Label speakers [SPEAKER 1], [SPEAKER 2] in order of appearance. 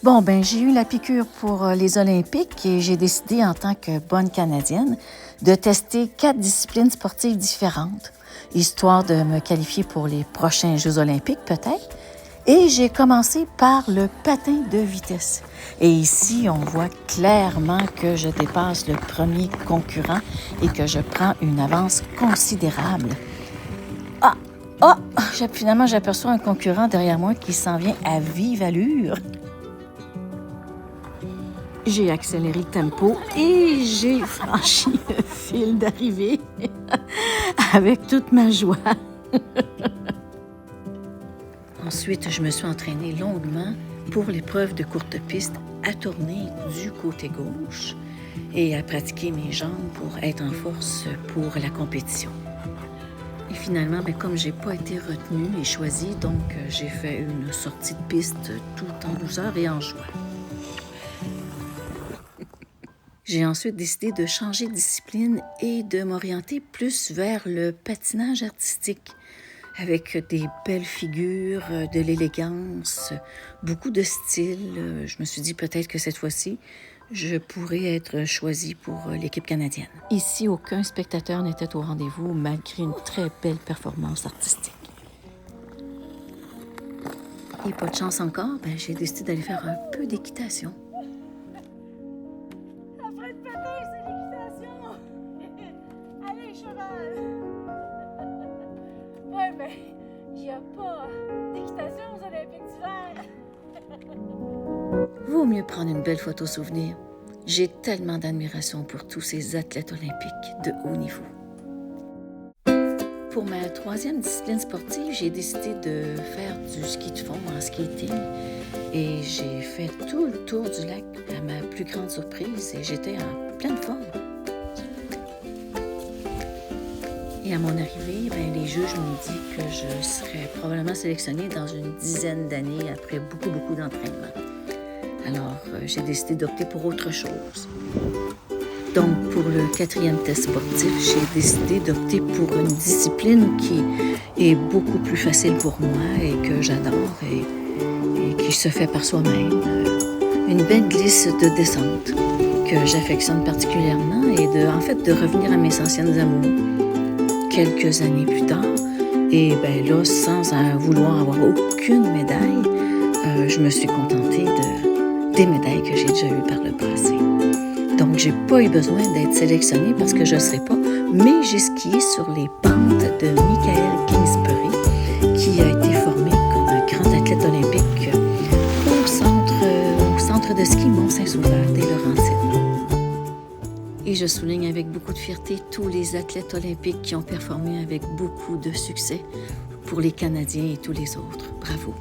[SPEAKER 1] Bon, ben j'ai eu la piqûre pour les Olympiques et j'ai décidé en tant que bonne Canadienne de tester 4 disciplines sportives différentes, histoire de me qualifier pour les prochains Jeux olympiques peut-être. Et j'ai commencé par le patin de vitesse. Et ici, on voit clairement que je dépasse le premier concurrent et que je prends une avance considérable. Finalement, j'aperçois un concurrent derrière moi qui s'en vient à vive allure. J'ai accéléré le tempo et j'ai franchi le fil d'arrivée avec toute ma joie. Ensuite, je me suis entraînée longuement pour l'épreuve de courte piste à tourner du côté gauche et à pratiquer mes jambes pour être en force pour la compétition. Et finalement, comme je n'ai pas été retenue et choisie, donc j'ai fait une sortie de piste tout en douceur et en joie. J'ai ensuite décidé de changer de discipline et de m'orienter plus vers le patinage artistique, avec des belles figures, de l'élégance, beaucoup de style. Je me suis dit peut-être que cette fois-ci, je pourrais être choisie pour l'équipe canadienne. Ici, aucun spectateur n'était au rendez-vous malgré une très belle performance artistique. Et pas de chance encore, j'ai décidé d'aller faire un peu d'équitation.
[SPEAKER 2] Après le patin, c'est l'équitation! Allez, cheval! Ouais, il n'y a pas d'équitation aux Olympiques d'hiver!
[SPEAKER 1] Vaut mieux prendre une belle photo souvenir. J'ai tellement d'admiration pour tous ces athlètes olympiques de haut niveau. Pour ma 3e discipline sportive, j'ai décidé de faire du ski de fond en skating et j'ai fait tout le tour du lac à ma plus grande surprise et j'étais en pleine forme. Et à mon arrivée, les juges m'ont dit que je serais probablement sélectionnée dans une dizaine d'années après beaucoup d'entraînement. Alors, j'ai décidé d'opter pour autre chose. Donc, pour le 4e test sportif, j'ai décidé d'opter pour une discipline qui est beaucoup plus facile pour moi et que j'adore et qui se fait par soi-même. Une belle glisse de descente que j'affectionne particulièrement et de revenir à mes anciennes amours quelques années plus tard. Et là, sans vouloir avoir aucune médaille, je me suis contentée des médailles que j'ai déjà eues par le passé. Donc, j'ai pas eu besoin d'être sélectionnée parce que je ne serais pas, mais j'ai skié sur les pentes de Michael Kingsbury, qui a été formé comme un grand athlète olympique au centre de ski Mont-Saint-Sauveur des Laurentides. Et je souligne avec beaucoup de fierté tous les athlètes olympiques qui ont performé avec beaucoup de succès pour les Canadiens et tous les autres. Bravo!